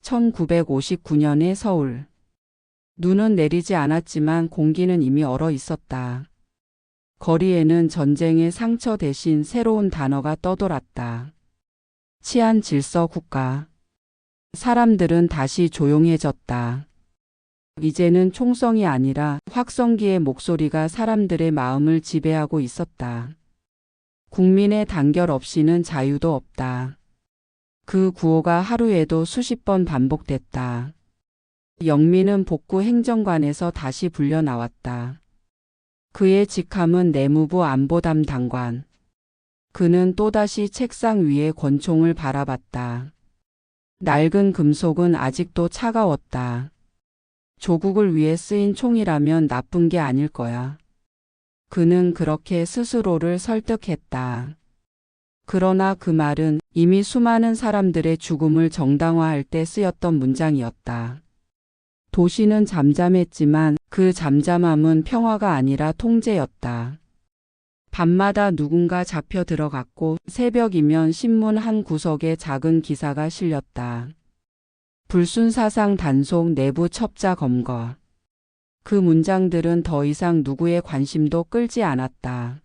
1959년의 서울. 눈은 내리지 않았지만 공기는 이미 얼어 있었다. 거리에는 전쟁의 상처 대신 새로운 단어가 떠돌았다. 치안 질서 국가. 사람들은 다시 조용해졌다. 이제는 총성이 아니라 확성기의 목소리가 사람들의 마음을 지배하고 있었다. 국민의 단결 없이는 자유도 없다. 그 구호가 하루에도 수십 번 반복됐다. 영민은 복구 행정관에서 다시 불려 나왔다. 그의 직함은 내무부 안보담당관. 그는 또다시 책상 위에 권총을 바라봤다. 낡은 금속은 아직도 차가웠다. 조국을 위해 쓰인 총이라면 나쁜 게 아닐 거야. 그는 그렇게 스스로를 설득했다. 그러나 그 말은 이미 수많은 사람들의 죽음을 정당화할 때 쓰였던 문장이었다. 도시는 잠잠했지만 그 잠잠함은 평화가 아니라 통제였다. 밤마다 누군가 잡혀 들어갔고 새벽이면 신문 한 구석에 작은 기사가 실렸다. 불순사상 단속 내부 첩자 검거. 그 문장들은 더 이상 누구의 관심도 끌지 않았다.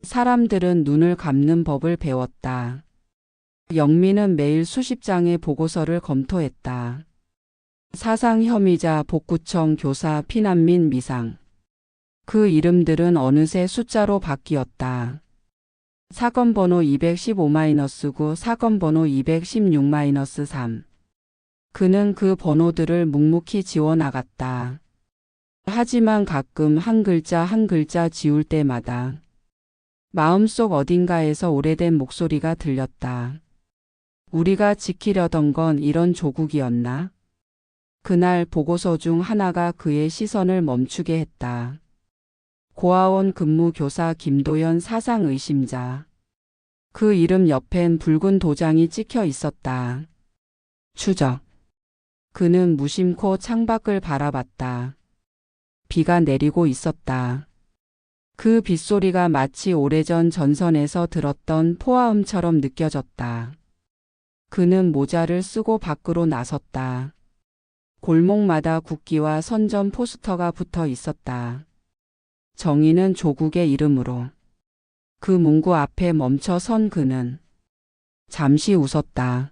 사람들은 눈을 감는 법을 배웠다. 영민은 매일 수십 장의 보고서를 검토했다. 사상 혐의자, 복구청, 교사, 피난민, 미상. 그 이름들은 어느새 숫자로 바뀌었다. 사건 번호 215-9, 사건 번호 216-3. 그는 그 번호들을 묵묵히 지워나갔다. 하지만 가끔 한 글자 한 글자 지울 때마다 마음속 어딘가에서 오래된 목소리가 들렸다. 우리가 지키려던 건 이런 조국이었나? 그날 보고서 중 하나가 그의 시선을 멈추게 했다. 고아원 근무 교사 김도연 사상 의심자. 그 이름 옆엔 붉은 도장이 찍혀 있었다. 추적. 그는 무심코 창밖을 바라봤다. 비가 내리고 있었다. 그 빗소리가 마치 오래전 전선에서 들었던 포화음처럼 느껴졌다. 그는 모자를 쓰고 밖으로 나섰다. 골목마다 국기와 선전 포스터가 붙어 있었다. 정의는 조국의 이름으로. 그 문구 앞에 멈춰 선 그는 잠시 웃었다.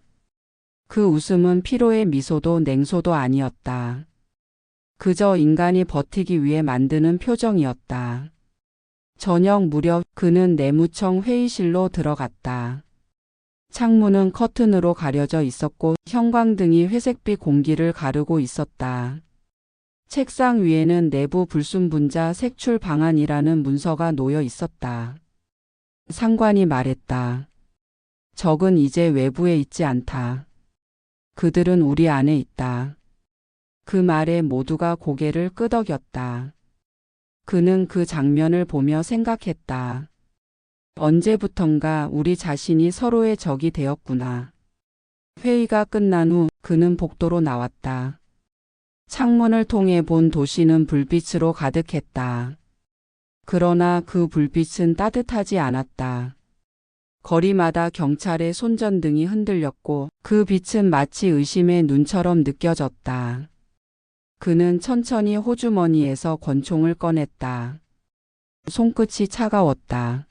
그 웃음은 피로의 미소도 냉소도 아니었다. 그저 인간이 버티기 위해 만드는 표정이었다. 저녁 무렵 그는 내무청 회의실로 들어갔다. 창문은 커튼으로 가려져 있었고 형광등이 회색빛 공기를 가르고 있었다. 책상 위에는 내부 불순분자 색출 방안이라는 문서가 놓여 있었다. 상관이 말했다. 적은 이제 외부에 있지 않다. 그들은 우리 안에 있다. 그 말에 모두가 고개를 끄덕였다. 그는 그 장면을 보며 생각했다. 언제부턴가 우리 자신이 서로의 적이 되었구나. 회의가 끝난 후 그는 복도로 나왔다. 창문을 통해 본 도시는 불빛으로 가득했다. 그러나 그 불빛은 따뜻하지 않았다. 거리마다 경찰의 손전등이 흔들렸고 그 빛은 마치 의심의 눈처럼 느껴졌다. 그는 천천히 호주머니에서 권총을 꺼냈다. 손끝이 차가웠다.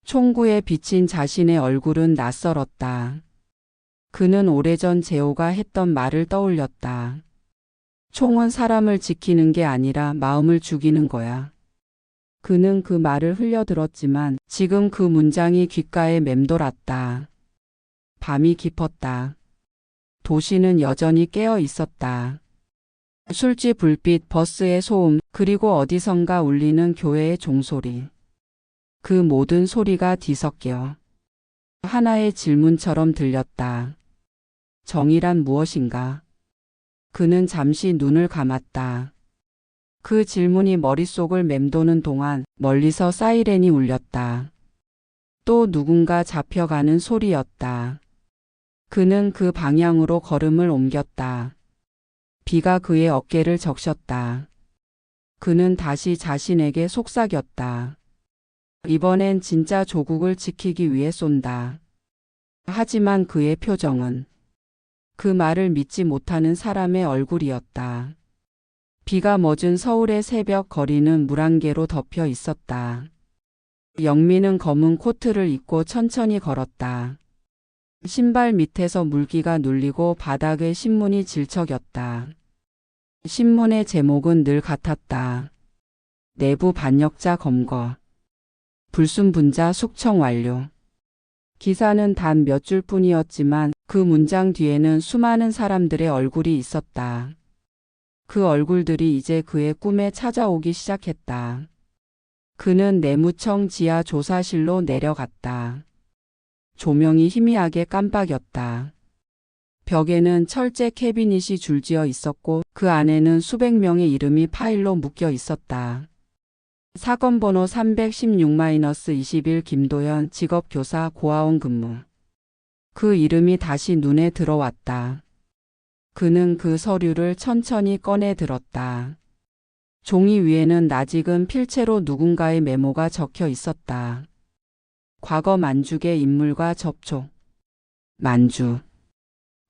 총구에 비친 자신의 얼굴은 낯설었다. 그는 오래전 재호가 했던 말을 떠올렸다. 총은 사람을 지키는 게 아니라 마음을 죽이는 거야. 그는 그 말을 흘려들었지만 지금 그 문장이 귓가에 맴돌았다. 밤이 깊었다. 도시는 여전히 깨어 있었다. 술집 불빛, 버스의 소음, 그리고 어디선가 울리는 교회의 종소리. 그 모든 소리가 뒤섞여 하나의 질문처럼 들렸다. 정의란 무엇인가? 그는 잠시 눈을 감았다. 그 질문이 머릿속을 맴도는 동안 멀리서 사이렌이 울렸다. 또 누군가 잡혀가는 소리였다. 그는 그 방향으로 걸음을 옮겼다. 비가 그의 어깨를 적셨다. 그는 다시 자신에게 속삭였다. 이번엔 진짜 조국을 지키기 위해 쏜다. 하지만 그의 표정은 그 말을 믿지 못하는 사람의 얼굴이었다. 비가 멎은 서울의 새벽 거리는 물안개로 덮여 있었다. 영민은 검은 코트를 입고 천천히 걸었다. 신발 밑에서 물기가 눌리고 바닥에 신문이 질척였다. 신문의 제목은 늘 같았다. 내부 반역자 검거. 불순분자 숙청 완료. 기사는 단 몇 줄뿐이었지만 그 문장 뒤에는 수많은 사람들의 얼굴이 있었다. 그 얼굴들이 이제 그의 꿈에 찾아오기 시작했다. 그는 내무청 지하 조사실로 내려갔다. 조명이 희미하게 깜빡였다. 벽에는 철제 캐비닛이 줄지어 있었고 그 안에는 수백 명의 이름이 파일로 묶여 있었다. 사건 번호 316-21 김도연 직업교사 고아원 근무. 그 이름이 다시 눈에 들어왔다. 그는 그 서류를 천천히 꺼내 들었다. 종이 위에는 낯익은 필체로 누군가의 메모가 적혀 있었다. 과거 만죽의 인물과 접촉. 만주.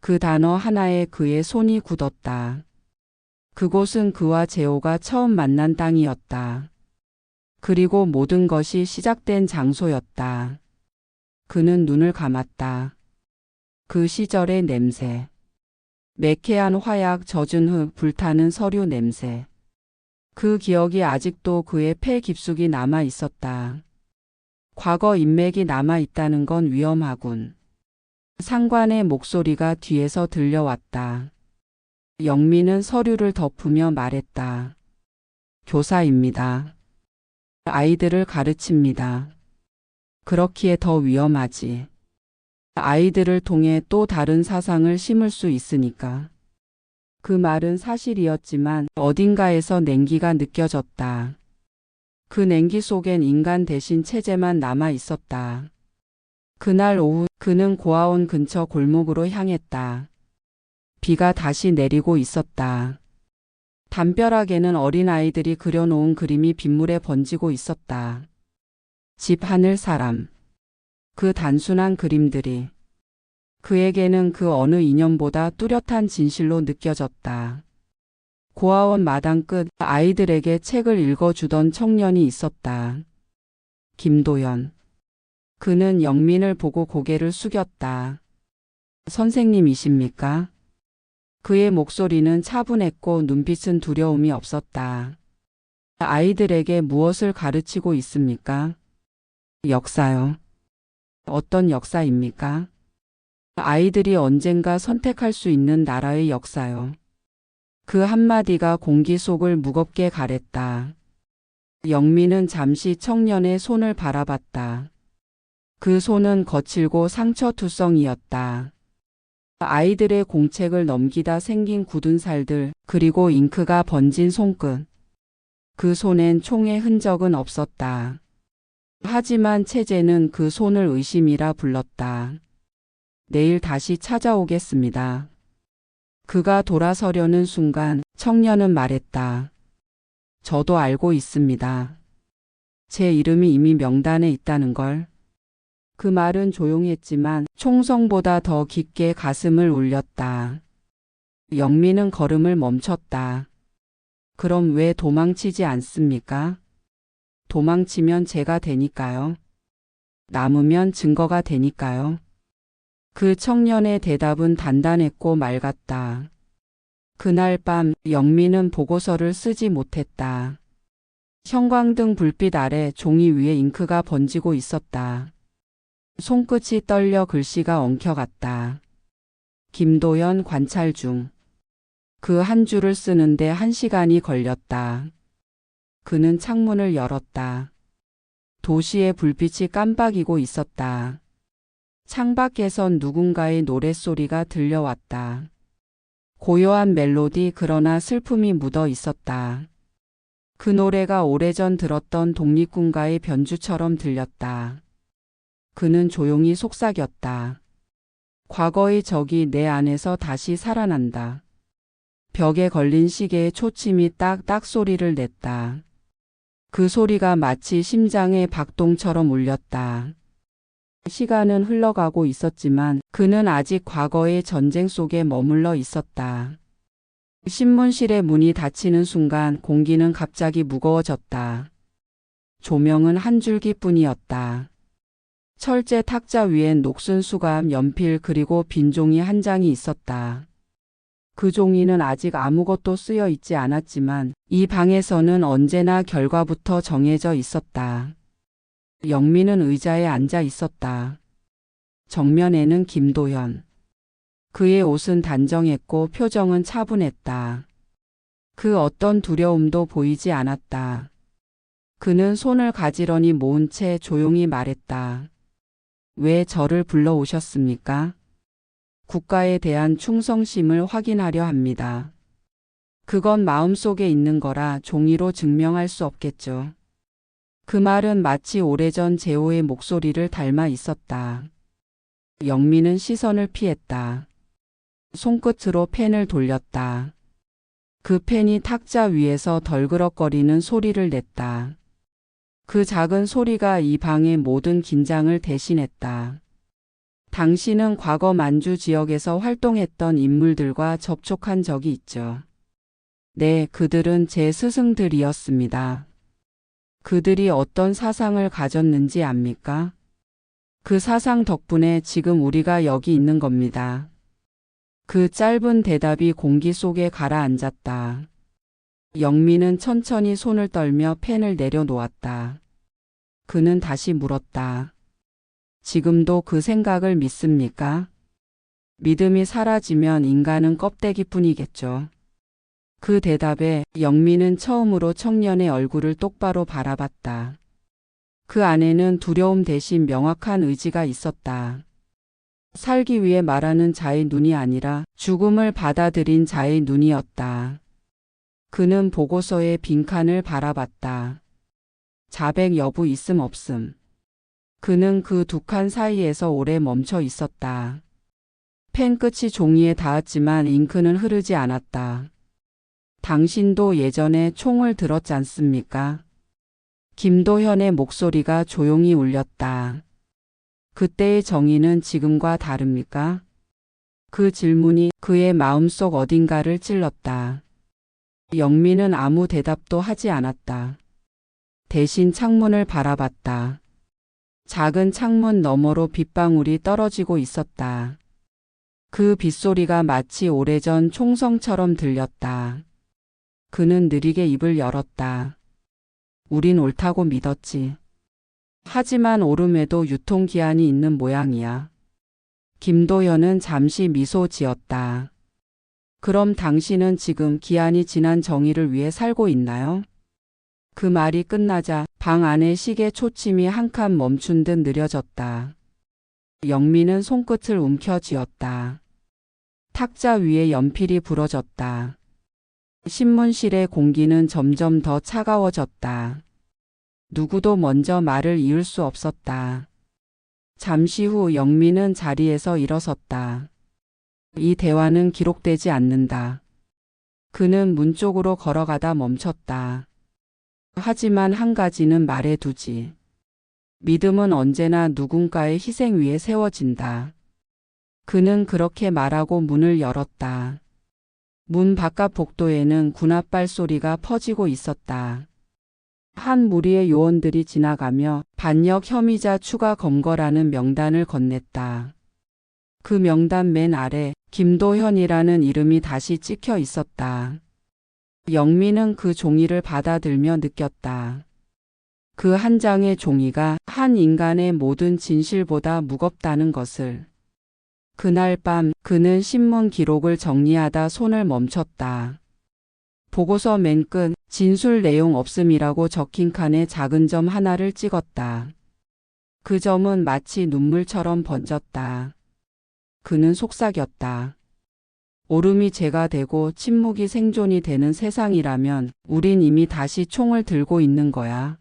그 단어 하나에 그의 손이 굳었다. 그곳은 그와 재호가 처음 만난 땅이었다. 그리고 모든 것이 시작된 장소였다. 그는 눈을 감았다. 그 시절의 냄새. 매캐한 화약, 젖은 흙, 불타는 서류 냄새. 그 기억이 아직도 그의 폐 깊숙이 남아 있었다. 과거 인맥이 남아 있다는 건 위험하군. 상관의 목소리가 뒤에서 들려왔다. 영민은 서류를 덮으며 말했다. 교사입니다. 아이들을 가르칩니다. 그렇기에 더 위험하지. 아이들을 통해 또 다른 사상을 심을 수 있으니까. 그 말은 사실이었지만 어딘가에서 냉기가 느껴졌다. 그 냉기 속엔 인간 대신 체제만 남아 있었다. 그날 오후 그는 고아원 근처 골목으로 향했다. 비가 다시 내리고 있었다. 담벼락에는 어린아이들이 그려놓은 그림이 빗물에 번지고 있었다. 집 하늘 사람. 그 단순한 그림들이 그에게는 그 어느 인연보다 뚜렷한 진실로 느껴졌다. 고아원 마당 끝 아이들에게 책을 읽어주던 청년이 있었다. 김도연. 그는 영민을 보고 고개를 숙였다. 선생님이십니까? 그의 목소리는 차분했고 눈빛은 두려움이 없었다. 아이들에게 무엇을 가르치고 있습니까? 역사요. 어떤 역사입니까? 아이들이 언젠가 선택할 수 있는 나라의 역사요. 그 한마디가 공기 속을 무겁게 가랬다. 영민은 잠시 청년의 손을 바라봤다. 그 손은 거칠고 상처투성이었다. 아이들의 공책을 넘기다 생긴 굳은 살들, 그리고 잉크가 번진 손끝. 그 손엔 총의 흔적은 없었다. 하지만 체제는 그 손을 의심이라 불렀다. 내일 다시 찾아오겠습니다. 그가 돌아서려는 순간 청년은 말했다. 저도 알고 있습니다. 제 이름이 이미 명단에 있다는 걸. 그 말은 조용했지만 총성보다 더 깊게 가슴을 울렸다. 영민은 걸음을 멈췄다. 그럼 왜 도망치지 않습니까? 도망치면 죄가 되니까요. 남으면 증거가 되니까요. 그 청년의 대답은 단단했고 맑았다. 그날 밤 영민은 보고서를 쓰지 못했다. 형광등 불빛 아래 종이 위에 잉크가 번지고 있었다. 손끝이 떨려 글씨가 엉켜갔다. 김도연 관찰 중. 그 한 줄을 쓰는데 1시간이 걸렸다. 그는 창문을 열었다. 도시의 불빛이 깜빡이고 있었다. 창밖에선 누군가의 노랫소리가 들려왔다. 고요한 멜로디, 그러나 슬픔이 묻어 있었다. 그 노래가 오래전 들었던 독립군가의 변주처럼 들렸다. 그는 조용히 속삭였다. 과거의 적이 내 안에서 다시 살아난다. 벽에 걸린 시계의 초침이 딱딱 소리를 냈다. 그 소리가 마치 심장의 박동처럼 울렸다. 시간은 흘러가고 있었지만 그는 아직 과거의 전쟁 속에 머물러 있었다. 신문실의 문이 닫히는 순간 공기는 갑자기 무거워졌다. 조명은 한 줄기뿐이었다. 철제 탁자 위엔 녹슨 수감, 연필 그리고 빈 종이 한 장이 있었다. 그 종이는 아직 아무것도 쓰여 있지 않았지만 이 방에서는 언제나 결과부터 정해져 있었다. 영민은 의자에 앉아 있었다. 정면에는 김도현. 그의 옷은 단정했고 표정은 차분했다. 그 어떤 두려움도 보이지 않았다. 그는 손을 가지런히 모은 채 조용히 말했다. 왜 저를 불러오셨습니까? 국가에 대한 충성심을 확인하려 합니다. 그건 마음속에 있는 거라 종이로 증명할 수 없겠죠. 그 말은 마치 오래전 재호의 목소리를 닮아 있었다. 영민은 시선을 피했다. 손끝으로 펜을 돌렸다. 그 펜이 탁자 위에서 덜그럭거리는 소리를 냈다. 그 작은 소리가 이 방의 모든 긴장을 대신했다. 당신은 과거 만주 지역에서 활동했던 인물들과 접촉한 적이 있죠. 네, 그들은 제 스승들이었습니다. 그들이 어떤 사상을 가졌는지 압니까? 그 사상 덕분에 지금 우리가 여기 있는 겁니다. 그 짧은 대답이 공기 속에 가라앉았다. 영민은 천천히 손을 떨며 펜을 내려놓았다. 그는 다시 물었다. 지금도 그 생각을 믿습니까? 믿음이 사라지면 인간은 껍데기뿐이겠죠. 그 대답에 영민은 처음으로 청년의 얼굴을 똑바로 바라봤다. 그 안에는 두려움 대신 명확한 의지가 있었다. 살기 위해 말하는 자의 눈이 아니라 죽음을 받아들인 자의 눈이었다. 그는 보고서의 빈칸을 바라봤다. 자백 여부 있음 없음. 그는 그 두 칸 사이에서 오래 멈춰 있었다. 펜 끝이 종이에 닿았지만 잉크는 흐르지 않았다. 당신도 예전에 총을 들었지 않습니까? 김도현의 목소리가 조용히 울렸다. 그때의 정의는 지금과 다릅니까? 그 질문이 그의 마음속 어딘가를 찔렀다. 영민은 아무 대답도 하지 않았다. 대신 창문을 바라봤다. 작은 창문 너머로 빗방울이 떨어지고 있었다. 그 빗소리가 마치 오래전 총성처럼 들렸다. 그는 느리게 입을 열었다. 우린 옳다고 믿었지. 하지만 옳음에도 유통기한이 있는 모양이야. 김도현은 잠시 미소 지었다. 그럼 당신은 지금 기한이 지난 정의를 위해 살고 있나요? 그 말이 끝나자 방 안의 시계 초침이 한 칸 멈춘 듯 느려졌다. 영민은 손끝을 움켜쥐었다. 탁자 위에 연필이 부러졌다. 신문실의 공기는 점점 더 차가워졌다. 누구도 먼저 말을 이을 수 없었다. 잠시 후 영민은 자리에서 일어섰다. 이 대화는 기록되지 않는다. 그는 문 쪽으로 걸어가다 멈췄다. 하지만 한 가지는 말해두지. 믿음은 언제나 누군가의 희생 위에 세워진다. 그는 그렇게 말하고 문을 열었다. 문 바깥 복도에는 군합발 소리가 퍼지고 있었다. 한 무리의 요원들이 지나가며 반역 혐의자 추가 검거라는 명단을 건넸다. 그 명단 맨 아래 김도현이라는 이름이 다시 찍혀 있었다. 영민은 그 종이를 받아들며 느꼈다. 그 한 장의 종이가 한 인간의 모든 진실보다 무겁다는 것을. 그날 밤 그는 신문 기록을 정리하다 손을 멈췄다. 보고서 맨 끝 진술 내용 없음이라고 적힌 칸에 작은 점 하나를 찍었다. 그 점은 마치 눈물처럼 번졌다. 그는 속삭였다. 옳음이 죄가 되고 침묵이 생존이 되는 세상이라면 우린 이미 다시 총을 들고 있는 거야.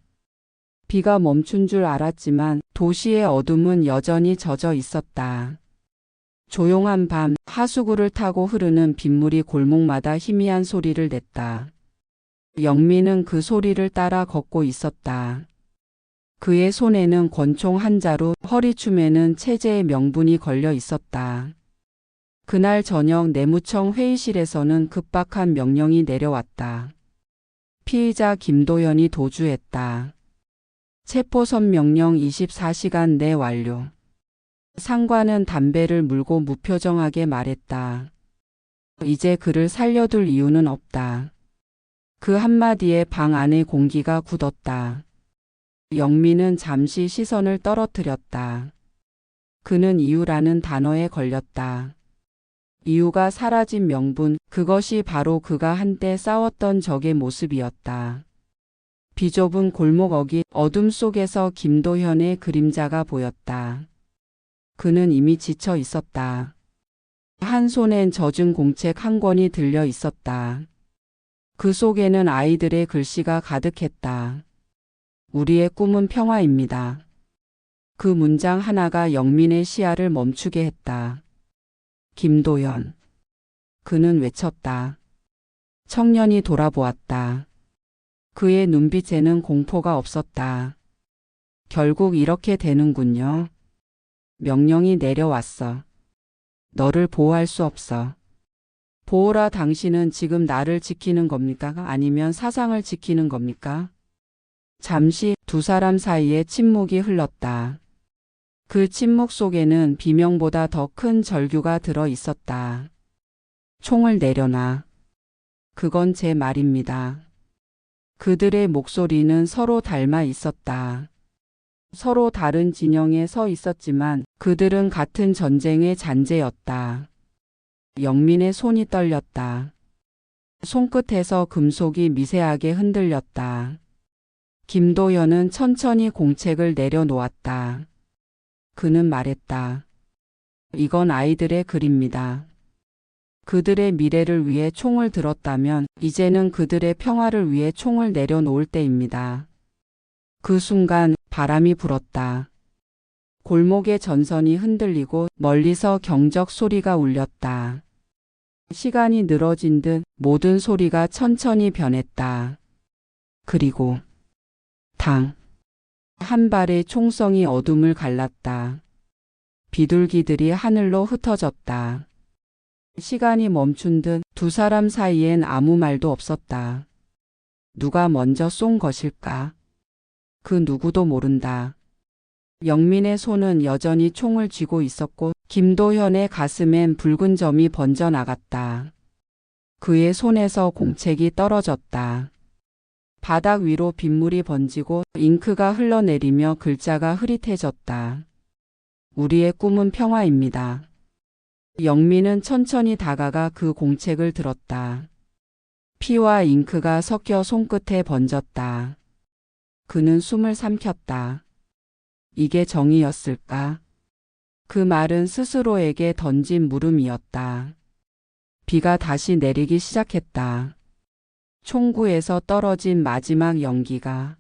비가 멈춘 줄 알았지만 도시의 어둠은 여전히 젖어 있었다. 조용한 밤 하수구를 타고 흐르는 빗물이 골목마다 희미한 소리를 냈다. 영민은 그 소리를 따라 걷고 있었다. 그의 손에는 권총 한 자루, 허리춤에는 체제의 명분이 걸려 있었다. 그날 저녁 내무청 회의실에서는 급박한 명령이 내려왔다. 피의자 김도현이 도주했다. 체포선 명령 24시간 내 완료. 상관은 담배를 물고 무표정하게 말했다. 이제 그를 살려둘 이유는 없다. 그 한마디에 방 안의 공기가 굳었다. 영민은 잠시 시선을 떨어뜨렸다. 그는 이유라는 단어에 걸렸다. 이유가 사라진 명분, 그것이 바로 그가 한때 싸웠던 적의 모습이었다. 비좁은 골목 어귀 어둠 속에서 김도현의 그림자가 보였다. 그는 이미 지쳐 있었다. 한 손엔 젖은 공책 한 권이 들려 있었다. 그 속에는 아이들의 글씨가 가득했다. 우리의 꿈은 평화입니다. 그 문장 하나가 영민의 시야를 멈추게 했다. 김도현. 그는 외쳤다. 청년이 돌아보았다. 그의 눈빛에는 공포가 없었다. 결국 이렇게 되는군요. 명령이 내려왔어. 너를 보호할 수 없어. 보호라 당신은 지금 나를 지키는 겁니까? 아니면 사상을 지키는 겁니까? 잠시 두 사람 사이에 침묵이 흘렀다. 그 침묵 속에는 비명보다 더 큰 절규가 들어 있었다. 총을 내려놔. 그건 제 말입니다. 그들의 목소리는 서로 닮아 있었다. 서로 다른 진영에 서 있었지만 그들은 같은 전쟁의 잔재였다. 영민의 손이 떨렸다. 손끝에서 금속이 미세하게 흔들렸다. 김도현은 천천히 공책을 내려놓았다. 그는 말했다. 이건 아이들의 글입니다. 그들의 미래를 위해 총을 들었다면 이제는 그들의 평화를 위해 총을 내려놓을 때입니다. 그 순간 바람이 불었다. 골목의 전선이 흔들리고 멀리서 경적 소리가 울렸다. 시간이 늘어진 듯 모든 소리가 천천히 변했다. 그리고 당. 한 발의 총성이 어둠을 갈랐다. 비둘기들이 하늘로 흩어졌다. 시간이 멈춘 듯 두 사람 사이엔 아무 말도 없었다. 누가 먼저 쏜 것일까? 그 누구도 모른다. 영민의 손은 여전히 총을 쥐고 있었고 김도현의 가슴엔 붉은 점이 번져나갔다. 그의 손에서 공책이 떨어졌다. 바닥 위로 빗물이 번지고 잉크가 흘러내리며 글자가 흐릿해졌다. 우리의 꿈은 평화입니다. 영민은 천천히 다가가 그 공책을 들었다. 피와 잉크가 섞여 손끝에 번졌다. 그는 숨을 삼켰다. 이게 정의였을까? 그 말은 스스로에게 던진 물음이었다. 비가 다시 내리기 시작했다. 총구에서 떨어진 마지막 연기가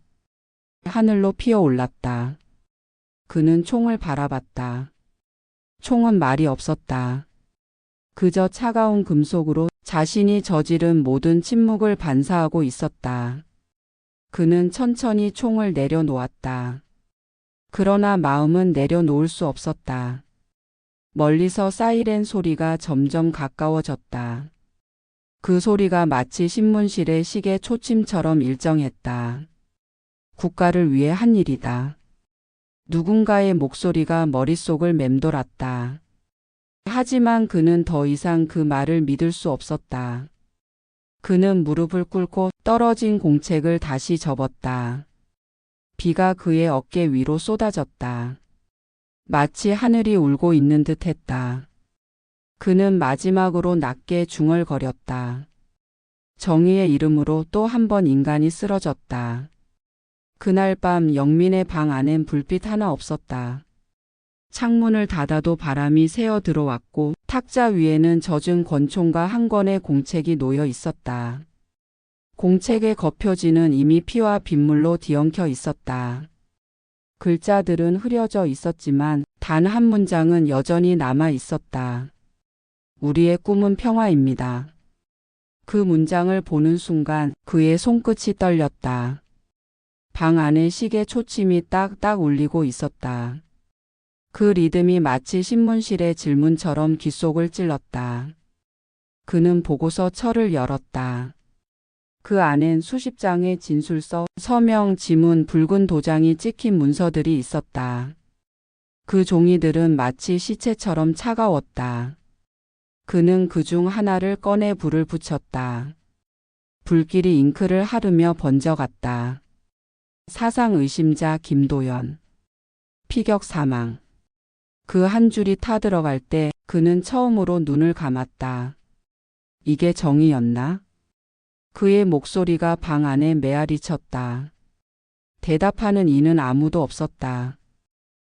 하늘로 피어올랐다. 그는 총을 바라봤다. 총은 말이 없었다. 그저 차가운 금속으로 자신이 저지른 모든 침묵을 반사하고 있었다. 그는 천천히 총을 내려놓았다. 그러나 마음은 내려놓을 수 없었다. 멀리서 사이렌 소리가 점점 가까워졌다. 그 소리가 마치 신문실의 시계 초침처럼 일정했다. 국가를 위해 한 일이다. 누군가의 목소리가 머릿속을 맴돌았다. 하지만 그는 더 이상 그 말을 믿을 수 없었다. 그는 무릎을 꿇고 떨어진 공책을 다시 접었다. 비가 그의 어깨 위로 쏟아졌다. 마치 하늘이 울고 있는 듯 했다. 그는 마지막으로 낮게 중얼거렸다. 정의의 이름으로 또 한 번 인간이 쓰러졌다. 그날 밤 영민의 방 안엔 불빛 하나 없었다. 창문을 닫아도 바람이 새어 들어왔고 탁자 위에는 젖은 권총과 한 권의 공책이 놓여 있었다. 공책의 겉표지는 이미 피와 빗물로 뒤엉켜 있었다. 글자들은 흐려져 있었지만 단 한 문장은 여전히 남아 있었다. 우리의 꿈은 평화입니다. 그 문장을 보는 순간 그의 손끝이 떨렸다. 방 안에 시계 초침이 딱딱 울리고 있었다. 그 리듬이 마치 신문실의 질문처럼 귓속을 찔렀다. 그는 보고서 철을 열었다. 그 안엔 수십 장의 진술서, 서명, 지문, 붉은 도장이 찍힌 문서들이 있었다. 그 종이들은 마치 시체처럼 차가웠다. 그는 그중 하나를 꺼내 불을 붙였다. 불길이 잉크를 하르며 번져갔다. 사상 의심자 김도연. 피격 사망. 그 한 줄이 타들어갈 때 그는 처음으로 눈을 감았다. 이게 정의였나? 그의 목소리가 방 안에 메아리 쳤다. 대답하는 이는 아무도 없었다.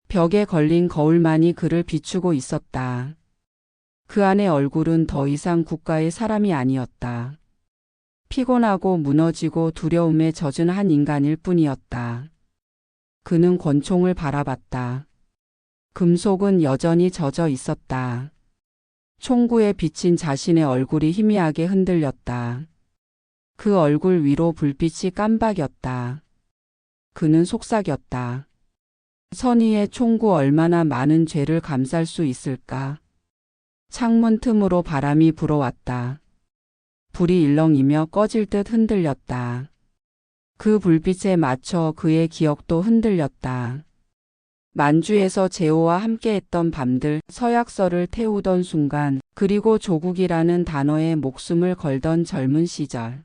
벽에 걸린 거울만이 그를 비추고 있었다. 그 안의 얼굴은 더 이상 국가의 사람이 아니었다. 피곤하고 무너지고 두려움에 젖은 한 인간일 뿐이었다. 그는 권총을 바라봤다. 금속은 여전히 젖어 있었다. 총구에 비친 자신의 얼굴이 희미하게 흔들렸다. 그 얼굴 위로 불빛이 깜박였다. 그는 속삭였다. 선의의 총구 얼마나 많은 죄를 감쌀 수 있을까? 창문 틈으로 바람이 불어왔다. 불이 일렁이며 꺼질 듯 흔들렸다. 그 불빛에 맞춰 그의 기억도 흔들렸다. 만주에서 재호와 함께했던 밤들, 서약서를 태우던 순간, 그리고 조국이라는 단어에 목숨을 걸던 젊은 시절.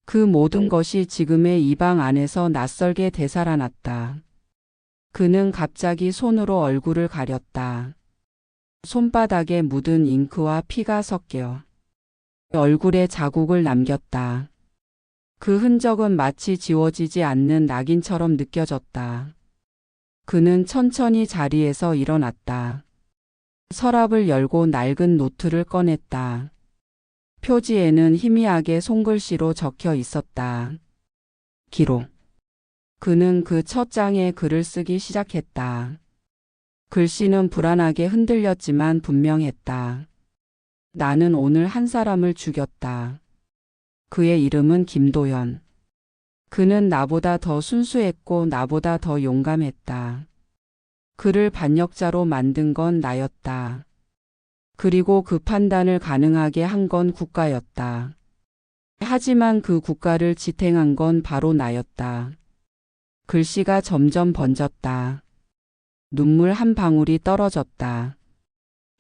그 모든 것이 지금의 이 방 안에서 낯설게 되살아났다. 그는 갑자기 손으로 얼굴을 가렸다. 손바닥에 묻은 잉크와 피가 섞여 얼굴에 자국을 남겼다. 그 흔적은 마치 지워지지 않는 낙인처럼 느껴졌다. 그는 천천히 자리에서 일어났다. 서랍을 열고 낡은 노트를 꺼냈다. 표지에는 희미하게 손글씨로 적혀 있었다. 기록. 그는 그 첫 장에 글을 쓰기 시작했다. 글씨는 불안하게 흔들렸지만 분명했다. 나는 오늘 한 사람을 죽였다. 그의 이름은 김도연. 그는 나보다 더 순수했고 나보다 더 용감했다. 그를 반역자로 만든 건 나였다. 그리고 그 판단을 가능하게 한 건 국가였다. 하지만 그 국가를 지탱한 건 바로 나였다. 글씨가 점점 번졌다. 눈물 한 방울이 떨어졌다.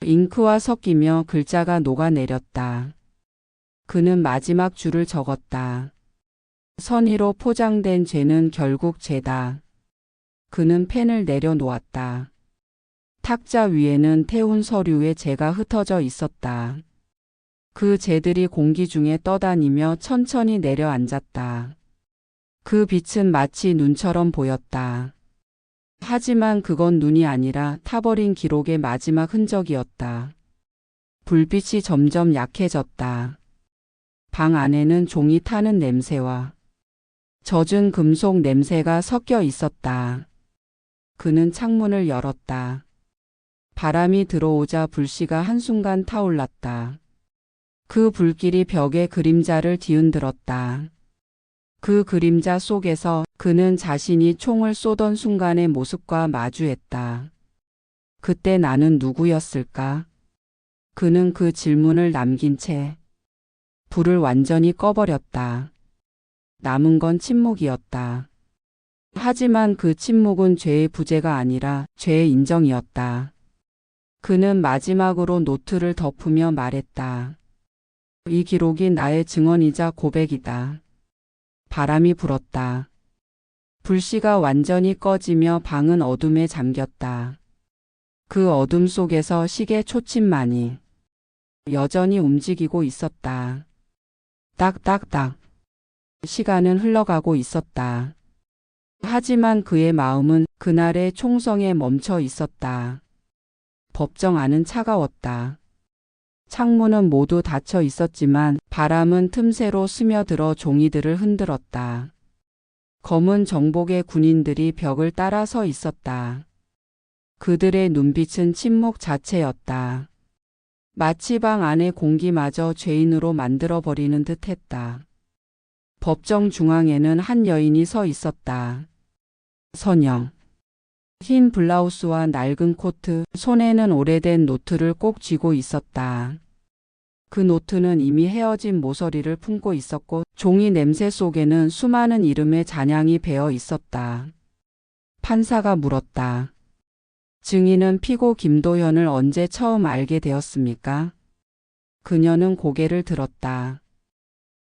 잉크와 섞이며 글자가 녹아내렸다. 그는 마지막 줄을 적었다. 선의로 포장된 죄는 결국 죄다. 그는 펜을 내려놓았다. 탁자 위에는 태운 서류에 죄가 흩어져 있었다. 그 죄들이 공기 중에 떠다니며 천천히 내려앉았다. 그 빛은 마치 눈처럼 보였다. 하지만 그건 눈이 아니라 타버린 기록의 마지막 흔적이었다. 불빛이 점점 약해졌다. 방 안에는 종이 타는 냄새와 젖은 금속 냄새가 섞여 있었다. 그는 창문을 열었다. 바람이 들어오자 불씨가 한순간 타올랐다. 그 불길이 벽에 그림자를 뒤흔들었다. 그 그림자 속에서 그는 자신이 총을 쏘던 순간의 모습과 마주했다. 그때 나는 누구였을까? 그는 그 질문을 남긴 채 불을 완전히 꺼버렸다. 남은 건 침묵이었다. 하지만 그 침묵은 죄의 부재가 아니라 죄의 인정이었다. 그는 마지막으로 노트를 덮으며 말했다. 이 기록이 나의 증언이자 고백이다. 바람이 불었다. 불씨가 완전히 꺼지며 방은 어둠에 잠겼다. 그 어둠 속에서 시계 초침만이 여전히 움직이고 있었다. 딱딱딱. 시간은 흘러가고 있었다. 하지만 그의 마음은 그날의 총성에 멈춰 있었다. 법정 안은 차가웠다. 창문은 모두 닫혀 있었지만 바람은 틈새로 스며들어 종이들을 흔들었다. 검은 정복의 군인들이 벽을 따라 서 있었다. 그들의 눈빛은 침묵 자체였다. 마치 방 안의 공기마저 죄인으로 만들어버리는 듯했다. 법정 중앙에는 한 여인이 서 있었다. 선영. 흰 블라우스와 낡은 코트, 손에는 오래된 노트를 꼭 쥐고 있었다. 그 노트는 이미 헤어진 모서리를 품고 있었고 종이 냄새 속에는 수많은 이름의 잔향이 배어 있었다. 판사가 물었다. 증인은 피고 김도현을 언제 처음 알게 되었습니까? 그녀는 고개를 들었다.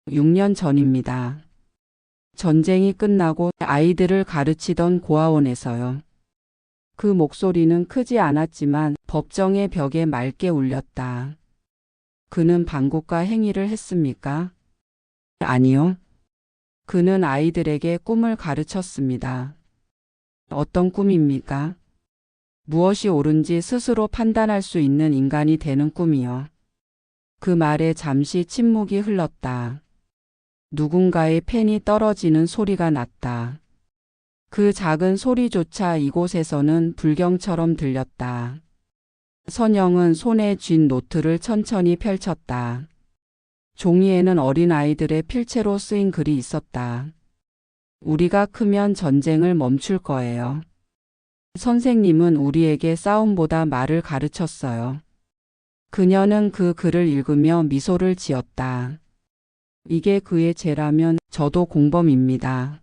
6년 전입니다. 전쟁이 끝나고 아이들을 가르치던 고아원에서요. 그 목소리는 크지 않았지만 법정의 벽에 맑게 울렸다. 그는 반국가 행위를 했습니까? 아니요. 그는 아이들에게 꿈을 가르쳤습니다. 어떤 꿈입니까? 무엇이 옳은지 스스로 판단할 수 있는 인간이 되는 꿈이요. 그 말에 잠시 침묵이 흘렀다. 누군가의 펜이 떨어지는 소리가 났다. 그 작은 소리조차 이곳에서는 불경처럼 들렸다. 선영은 손에 쥔 노트를 천천히 펼쳤다. 종이에는 어린아이들의 필체로 쓰인 글이 있었다. 우리가 크면 전쟁을 멈출 거예요. 선생님은 우리에게 싸움보다 말을 가르쳤어요. 그녀는 그 글을 읽으며 미소를 지었다. 이게 그의 죄라면 저도 공범입니다.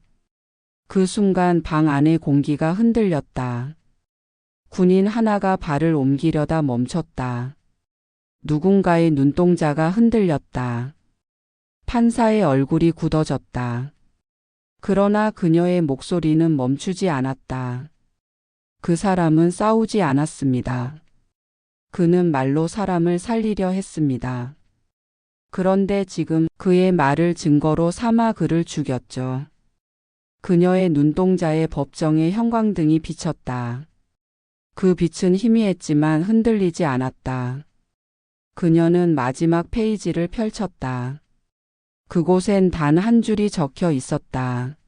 그 순간 방 안의 공기가 흔들렸다. 군인 하나가 발을 옮기려다 멈췄다. 누군가의 눈동자가 흔들렸다. 판사의 얼굴이 굳어졌다. 그러나 그녀의 목소리는 멈추지 않았다. 그 사람은 싸우지 않았습니다. 그는 말로 사람을 살리려 했습니다. 그런데 지금 그의 말을 증거로 삼아 그를 죽였죠. 그녀의 눈동자에 법정의 형광등이 비쳤다. 그 빛은 희미했지만 흔들리지 않았다. 그녀는 마지막 페이지를 펼쳤다. 그곳엔 단 한 줄이 적혀 있었다.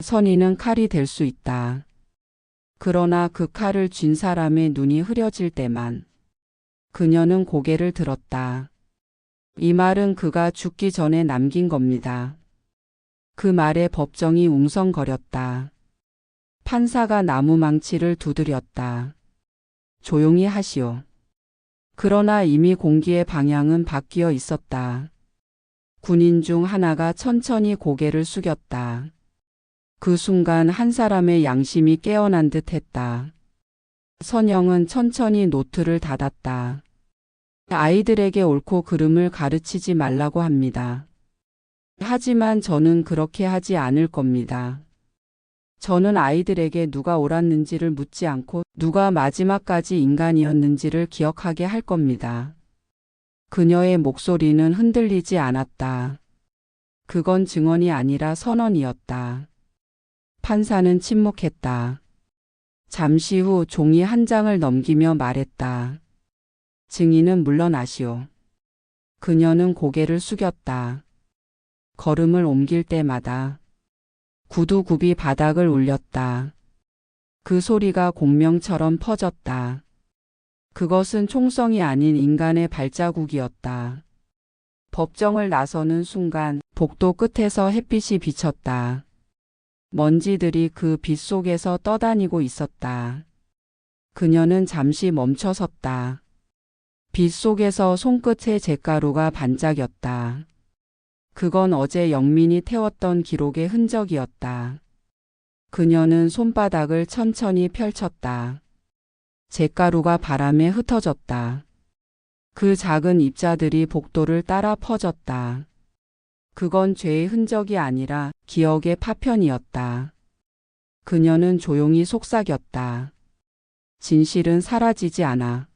선의는 칼이 될 수 있다. 그러나 그 칼을 쥔 사람의 눈이 흐려질 때만. 그녀는 고개를 들었다. 이 말은 그가 죽기 전에 남긴 겁니다. 그 말에 법정이 웅성거렸다. 판사가 나무망치를 두드렸다. 조용히 하시오. 그러나 이미 공기의 방향은 바뀌어 있었다. 군인 중 하나가 천천히 고개를 숙였다. 그 순간 한 사람의 양심이 깨어난 듯 했다. 선영은 천천히 노트를 닫았다. 아이들에게 옳고 그름을 가르치지 말라고 합니다. 하지만 저는 그렇게 하지 않을 겁니다. 저는 아이들에게 누가 옳았는지를 묻지 않고 누가 마지막까지 인간이었는지를 기억하게 할 겁니다. 그녀의 목소리는 흔들리지 않았다. 그건 증언이 아니라 선언이었다. 판사는 침묵했다. 잠시 후 종이 한 장을 넘기며 말했다. 증인은 물러나시오. 그녀는 고개를 숙였다. 걸음을 옮길 때마다 구두굽이 바닥을 울렸다. 그 소리가 공명처럼 퍼졌다. 그것은 총성이 아닌 인간의 발자국이었다. 법정을 나서는 순간 복도 끝에서 햇빛이 비쳤다. 먼지들이 그 빛 속에서 떠다니고 있었다. 그녀는 잠시 멈춰 섰다. 빛 속에서 손끝에 잿가루가 반짝였다. 그건 어제 영민이 태웠던 기록의 흔적이었다. 그녀는 손바닥을 천천히 펼쳤다. 잿가루가 바람에 흩어졌다. 그 작은 입자들이 복도를 따라 퍼졌다. 그건 죄의 흔적이 아니라 기억의 파편이었다. 그녀는 조용히 속삭였다. 진실은 사라지지 않아.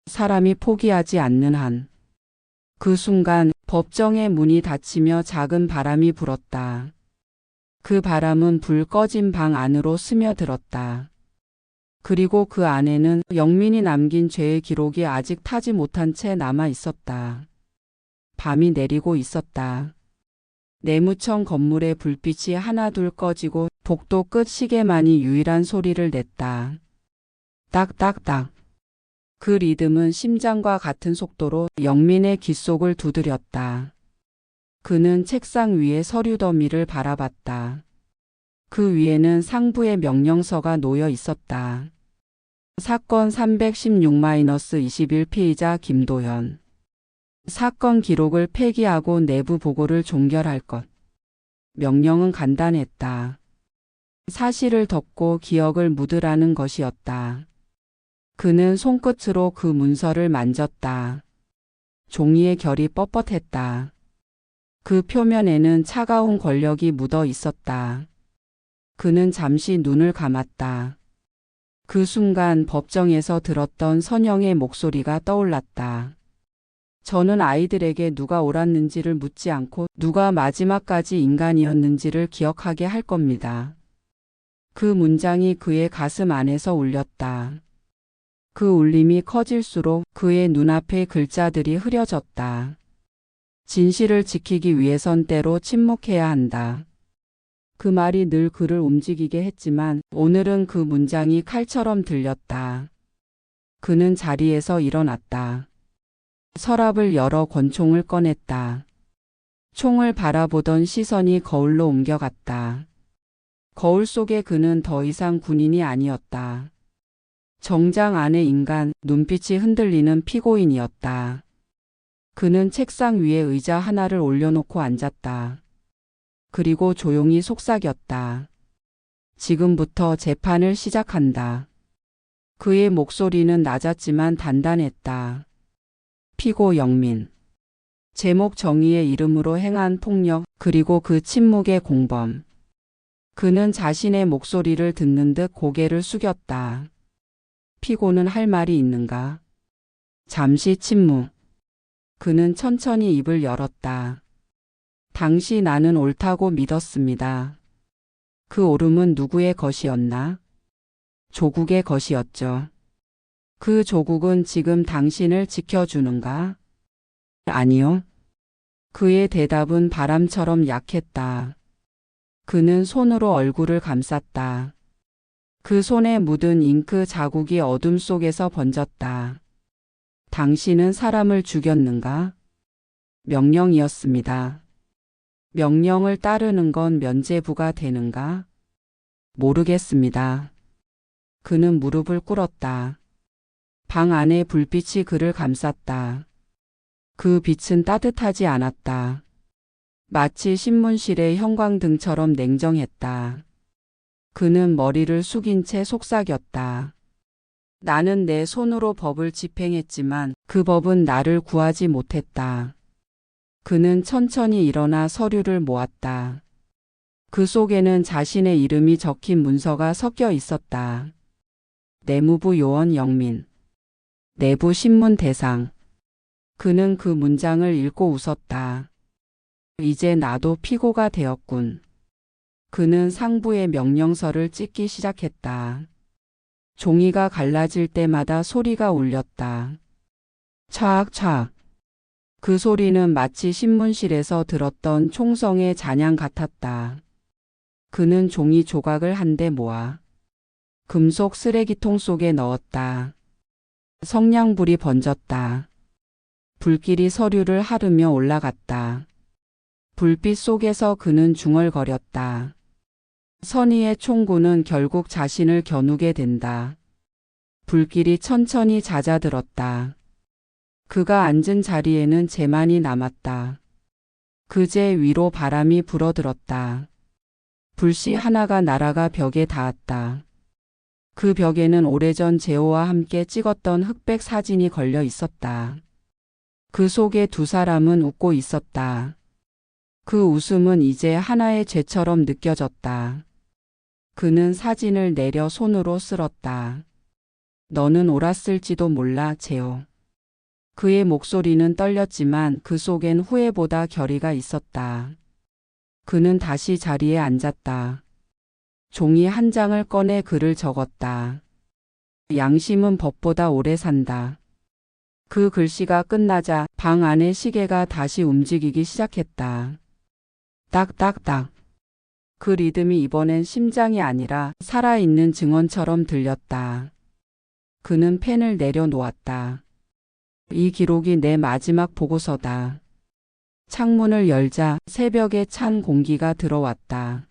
사람이 포기하지 않는 한. 그 순간 법정의 문이 닫히며 작은 바람이 불었다. 그 바람은 불 꺼진 방 안으로 스며들었다. 그리고 그 안에는 영민이 남긴 죄의 기록이 아직 타지 못한 채 남아 있었다. 밤이 내리고 있었다. 내무청 건물의 불빛이 하나둘 꺼지고 복도 끝 시계만이 유일한 소리를 냈다. 딱딱딱. 그 리듬은 심장과 같은 속도로 영민의 귓속을 두드렸다. 그는 책상 위에 서류 더미를 바라봤다. 그 위에는 상부의 명령서가 놓여 있었다. 사건 316-21 피의자 김도현. 사건 기록을 폐기하고 내부 보고를 종결할 것. 명령은 간단했다. 사실을 덮고 기억을 묻으라는 것이었다. 그는 손끝으로 그 문서를 만졌다. 종이의 결이 뻣뻣했다. 그 표면에는 차가운 권력이 묻어 있었다. 그는 잠시 눈을 감았다. 그 순간 법정에서 들었던 선영의 목소리가 떠올랐다. 저는 아이들에게 누가 옳았는지를 묻지 않고 누가 마지막까지 인간이었는지를 기억하게 할 겁니다. 그 문장이 그의 가슴 안에서 울렸다. 그 울림이 커질수록 그의 눈앞의 글자들이 흐려졌다. 진실을 지키기 위해선 때로 침묵해야 한다. 그 말이 늘 그를 움직이게 했지만 오늘은 그 문장이 칼처럼 들렸다. 그는 자리에서 일어났다. 서랍을 열어 권총을 꺼냈다. 총을 바라보던 시선이 거울로 옮겨갔다. 거울 속에 그는 더 이상 군인이 아니었다. 정장 안의 인간, 눈빛이 흔들리는 피고인이었다. 그는 책상 위에 의자 하나를 올려놓고 앉았다. 그리고 조용히 속삭였다. 지금부터 재판을 시작한다. 그의 목소리는 낮았지만 단단했다. 피고 영민. 제목 정의의 이름으로 행한 폭력, 그리고 그 침묵의 공범. 그는 자신의 목소리를 듣는 듯 고개를 숙였다. 피고는 할 말이 있는가? 잠시 침묵. 그는 천천히 입을 열었다. 당시 나는 옳다고 믿었습니다. 그 옳음은 누구의 것이었나? 조국의 것이었죠. 그 조국은 지금 당신을 지켜주는가? 아니요. 그의 대답은 바람처럼 약했다. 그는 손으로 얼굴을 감쌌다. 그 손에 묻은 잉크 자국이 어둠 속에서 번졌다. 당신은 사람을 죽였는가? 명령이었습니다. 명령을 따르는 건 면죄부가 되는가? 모르겠습니다. 그는 무릎을 꿇었다. 방 안의 불빛이 그를 감쌌다. 그 빛은 따뜻하지 않았다. 마치 신문실의 형광등처럼 냉정했다. 그는 머리를 숙인 채 속삭였다. 나는 내 손으로 법을 집행했지만 그 법은 나를 구하지 못했다. 그는 천천히 일어나 서류를 모았다. 그 속에는 자신의 이름이 적힌 문서가 섞여 있었다. 내무부 요원 영민. 내부 신문 대상. 그는 그 문장을 읽고 웃었다. 이제 나도 피고가 되었군. 그는 상부의 명령서를 찢기 시작했다. 종이가 갈라질 때마다 소리가 울렸다. 차악차악. 그 소리는 마치 신문실에서 들었던 총성의 잔향 같았다. 그는 종이 조각을 한데 모아 금속 쓰레기통 속에 넣었다. 성냥불이 번졌다. 불길이 서류를 하르며 올라갔다. 불빛 속에서 그는 중얼거렸다. 선의의 총구는 결국 자신을 겨누게 된다. 불길이 천천히 잦아들었다. 그가 앉은 자리에는 재만이 남았다. 그제 위로 바람이 불어들었다. 불씨 하나가 날아가 벽에 닿았다. 그 벽에는 오래전 제호와 함께 찍었던 흑백 사진이 걸려 있었다. 그 속에 두 사람은 웃고 있었다. 그 웃음은 이제 하나의 죄처럼 느껴졌다. 그는 사진을 내려 손으로 쓸었다. 너는 옳았을지도 몰라, 제호. 그의 목소리는 떨렸지만 그 속엔 후회보다 결의가 있었다. 그는 다시 자리에 앉았다. 종이 한 장을 꺼내 글을 적었다. 양심은 법보다 오래 산다. 그 글씨가 끝나자 방 안의 시계가 다시 움직이기 시작했다. 딱딱딱. 그 리듬이 이번엔 심장이 아니라 살아있는 증언처럼 들렸다. 그는 펜을 내려놓았다. 이 기록이 내 마지막 보고서다. 창문을 열자 새벽에 찬 공기가 들어왔다.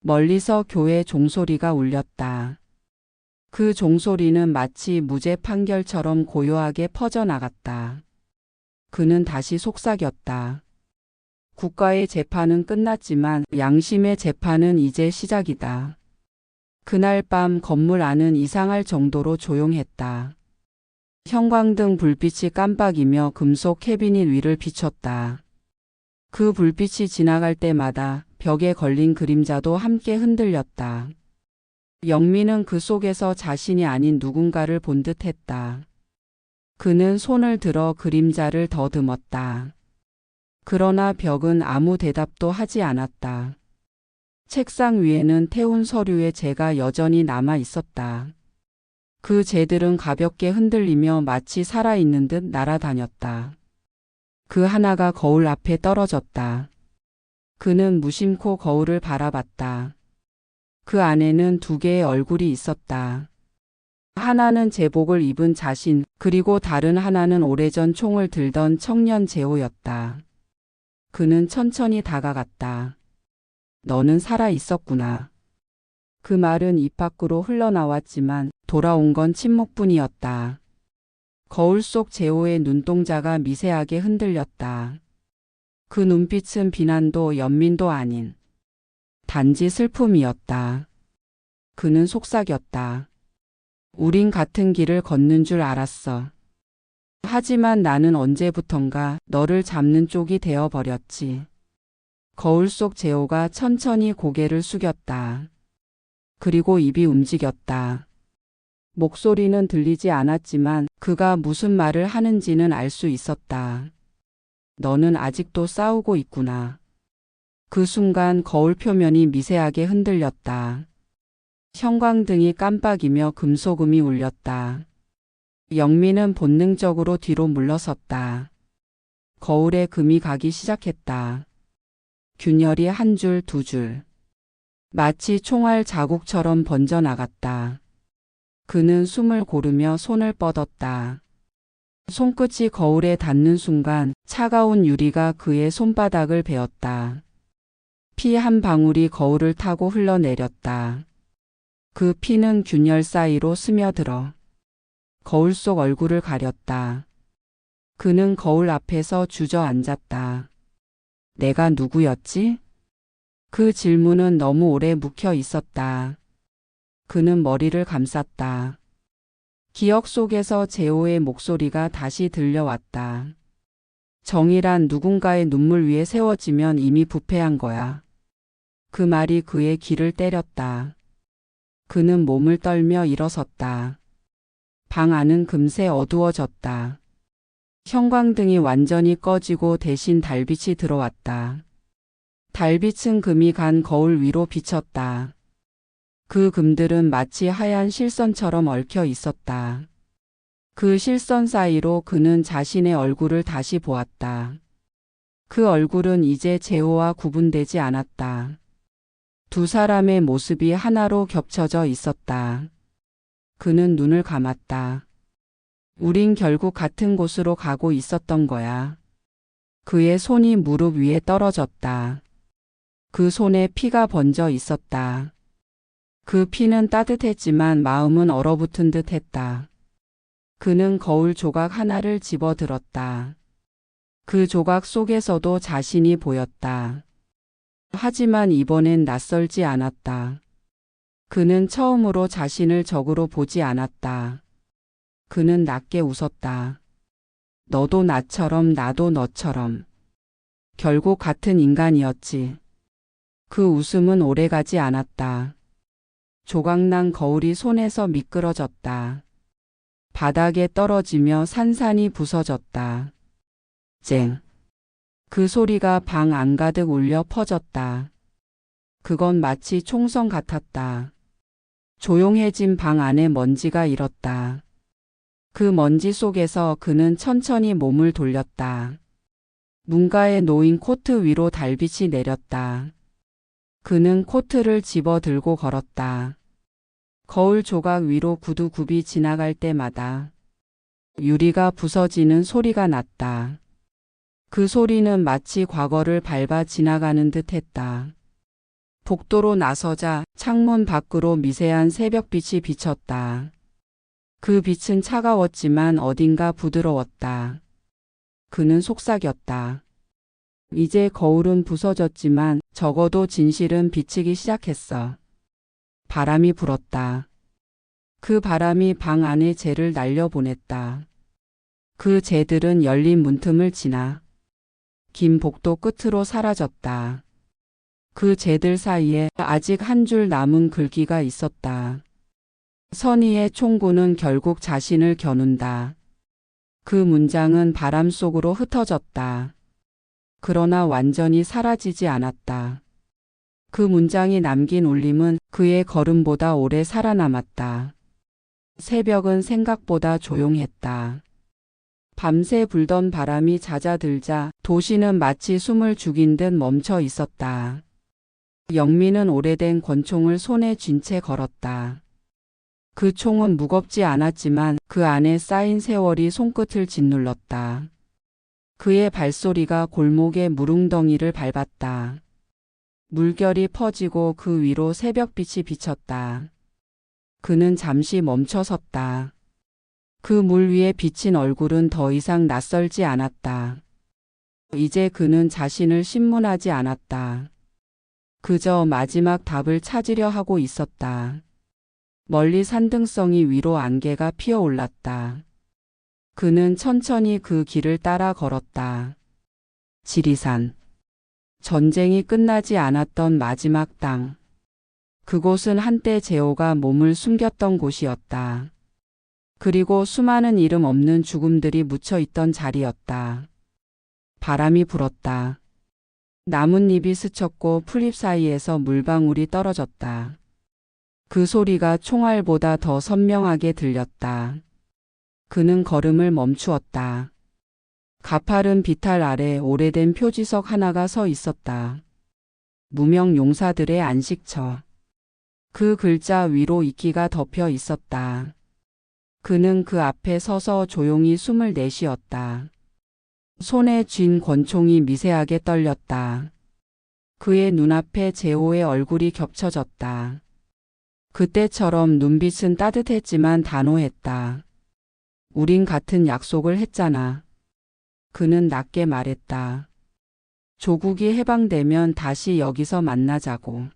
멀리서 교회 종소리가 울렸다. 그 종소리는 마치 무죄 판결처럼 고요하게 퍼져나갔다. 그는 다시 속삭였다. 국가의 재판은 끝났지만 양심의 재판은 이제 시작이다. 그날 밤 건물 안은 이상할 정도로 조용했다. 형광등 불빛이 깜빡이며 금속 캐비닛 위를 비췄다. 그 불빛이 지나갈 때마다 벽에 걸린 그림자도 함께 흔들렸다. 영민은 그 속에서 자신이 아닌 누군가를 본 듯했다. 그는 손을 들어 그림자를 더듬었다. 그러나 벽은 아무 대답도 하지 않았다. 책상 위에는 태운 서류의 재가 여전히 남아 있었다. 그 재들은 가볍게 흔들리며 마치 살아있는 듯 날아다녔다. 그 하나가 거울 앞에 떨어졌다. 그는 무심코 거울을 바라봤다. 그 안에는 두 개의 얼굴이 있었다. 하나는 제복을 입은 자신, 그리고 다른 하나는 오래전 총을 들던 청년 제호였다. 그는 천천히 다가갔다. 너는 살아 있었구나. 그 말은 입 밖으로 흘러나왔지만 돌아온 건 침묵뿐이었다. 거울 속 제호의 눈동자가 미세하게 흔들렸다. 그 눈빛은 비난도 연민도 아닌 단지 슬픔이었다. 그는 속삭였다. 우린 같은 길을 걷는 줄 알았어. 하지만 나는 언제부턴가 너를 잡는 쪽이 되어버렸지. 거울 속 제호가 천천히 고개를 숙였다. 그리고 입이 움직였다. 목소리는 들리지 않았지만 그가 무슨 말을 하는지는 알 수 있었다. 너는 아직도 싸우고 있구나. 그 순간 거울 표면이 미세하게 흔들렸다. 형광등이 깜빡이며 금속음이 울렸다. 영민은 본능적으로 뒤로 물러섰다. 거울에 금이 가기 시작했다. 균열이 한 줄, 두 줄. 마치 총알 자국처럼 번져나갔다. 그는 숨을 고르며 손을 뻗었다. 손끝이 거울에 닿는 순간 차가운 유리가 그의 손바닥을 베었다. 피 한 방울이 거울을 타고 흘러내렸다. 그 피는 균열 사이로 스며들어 거울 속 얼굴을 가렸다. 그는 거울 앞에서 주저앉았다. 내가 누구였지? 그 질문은 너무 오래 묵혀 있었다. 그는 머리를 감쌌다. 기억 속에서 제호의 목소리가 다시 들려왔다. 정의란 누군가의 눈물 위에 세워지면 이미 부패한 거야. 그 말이 그의 귀를 때렸다. 그는 몸을 떨며 일어섰다. 방 안은 금세 어두워졌다. 형광등이 완전히 꺼지고 대신 달빛이 들어왔다. 달빛은 금이 간 거울 위로 비쳤다. 그 금들은 마치 하얀 실선처럼 얽혀 있었다. 그 실선 사이로 그는 자신의 얼굴을 다시 보았다. 그 얼굴은 이제 제호와 구분되지 않았다. 두 사람의 모습이 하나로 겹쳐져 있었다. 그는 눈을 감았다. 우린 결국 같은 곳으로 가고 있었던 거야. 그의 손이 무릎 위에 떨어졌다. 그 손에 피가 번져 있었다. 그 피는 따뜻했지만 마음은 얼어붙은 듯 했다. 그는 거울 조각 하나를 집어들었다. 그 조각 속에서도 자신이 보였다. 하지만 이번엔 낯설지 않았다. 그는 처음으로 자신을 적으로 보지 않았다. 그는 낮게 웃었다. 너도 나처럼 나도 너처럼. 결국 같은 인간이었지. 그 웃음은 오래가지 않았다. 조각난 거울이 손에서 미끄러졌다. 바닥에 떨어지며 산산이 부서졌다. 쨍. 그 소리가 방 안가득 울려 퍼졌다. 그건 마치 총성 같았다. 조용해진 방 안에 먼지가 일었다. 그 먼지 속에서 그는 천천히 몸을 돌렸다. 문가에 놓인 코트 위로 달빛이 내렸다. 그는 코트를 집어 들고 걸었다. 거울 조각 위로 구두굽이 지나갈 때마다 유리가 부서지는 소리가 났다. 그 소리는 마치 과거를 밟아 지나가는 듯 했다. 복도로 나서자 창문 밖으로 미세한 새벽빛이 비쳤다. 그 빛은 차가웠지만 어딘가 부드러웠다. 그는 속삭였다. 이제 거울은 부서졌지만 적어도 진실은 비치기 시작했어. 바람이 불었다. 그 바람이 방 안의 재를 날려보냈다. 그 재들은 열린 문틈을 지나 긴 복도 끝으로 사라졌다. 그 재들 사이에 아직 한 줄 남은 글귀가 있었다. 선의의 총구는 결국 자신을 겨눈다. 그 문장은 바람 속으로 흩어졌다. 그러나 완전히 사라지지 않았다. 그 문장이 남긴 울림은 그의 걸음보다 오래 살아남았다. 새벽은 생각보다 조용했다. 밤새 불던 바람이 잦아들자 도시는 마치 숨을 죽인 듯 멈춰 있었다. 영민은 오래된 권총을 손에 쥔 채 걸었다. 그 총은 무겁지 않았지만 그 안에 쌓인 세월이 손끝을 짓눌렀다. 그의 발소리가 골목의 무릉덩이를 밟았다. 물결이 퍼지고 그 위로 새벽빛이 비쳤다. 그는 잠시 멈춰섰다. 그 물 위에 비친 얼굴은 더 이상 낯설지 않았다. 이제 그는 자신을 신문하지 않았다. 그저 마지막 답을 찾으려 하고 있었다. 멀리 산등성이 위로 안개가 피어올랐다. 그는 천천히 그 길을 따라 걸었다. 지리산. 전쟁이 끝나지 않았던 마지막 땅. 그곳은 한때 제오가 몸을 숨겼던 곳이었다. 그리고 수많은 이름 없는 죽음들이 묻혀 있던 자리였다. 바람이 불었다. 나뭇잎이 스쳤고 풀잎 사이에서 물방울이 떨어졌다. 그 소리가 총알보다 더 선명하게 들렸다. 그는 걸음을 멈추었다. 가파른 비탈 아래 오래된 표지석 하나가 서 있었다. 무명 용사들의 안식처. 그 글자 위로 이끼가 덮여 있었다. 그는 그 앞에 서서 조용히 숨을 내쉬었다. 손에 쥔 권총이 미세하게 떨렸다. 그의 눈앞에 제호의 얼굴이 겹쳐졌다. 그때처럼 눈빛은 따뜻했지만 단호했다. 우린 같은 약속을 했잖아. 그는 낮게 말했다. 조국이 해방되면 다시 여기서 만나자고.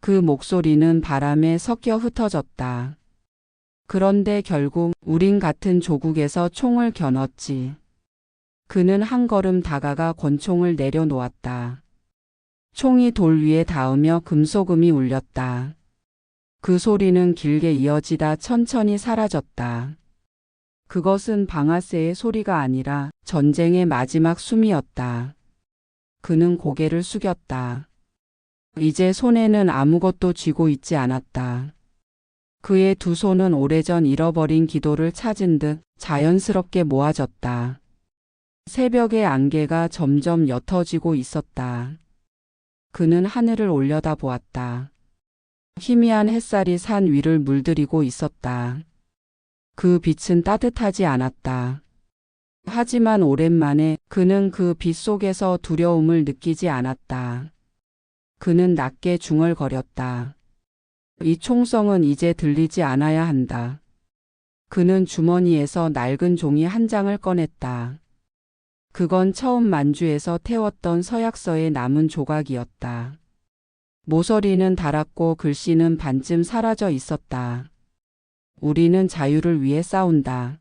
그 목소리는 바람에 섞여 흩어졌다. 그런데 결국 우린 같은 조국에서 총을 겨눴지. 그는 한 걸음 다가가 권총을 내려놓았다. 총이 돌 위에 닿으며 금소금이 울렸다. 그 소리는 길게 이어지다 천천히 사라졌다. 그것은 방아쇠의 소리가 아니라 전쟁의 마지막 숨이었다. 그는 고개를 숙였다. 이제 손에는 아무것도 쥐고 있지 않았다. 그의 두 손은 오래전 잃어버린 기도를 찾은 듯 자연스럽게 모아졌다. 새벽의 안개가 점점 옅어지고 있었다. 그는 하늘을 올려다 보았다. 희미한 햇살이 산 위를 물들이고 있었다. 그 빛은 따뜻하지 않았다. 하지만 오랜만에 그는 그 빛 속에서 두려움을 느끼지 않았다. 그는 낮게 중얼거렸다. 이 총성은 이제 들리지 않아야 한다. 그는 주머니에서 낡은 종이 한 장을 꺼냈다. 그건 처음 만주에서 태웠던 서약서의 남은 조각이었다. 모서리는 닳았고 글씨는 반쯤 사라져 있었다. 우리는 자유를 위해 싸운다.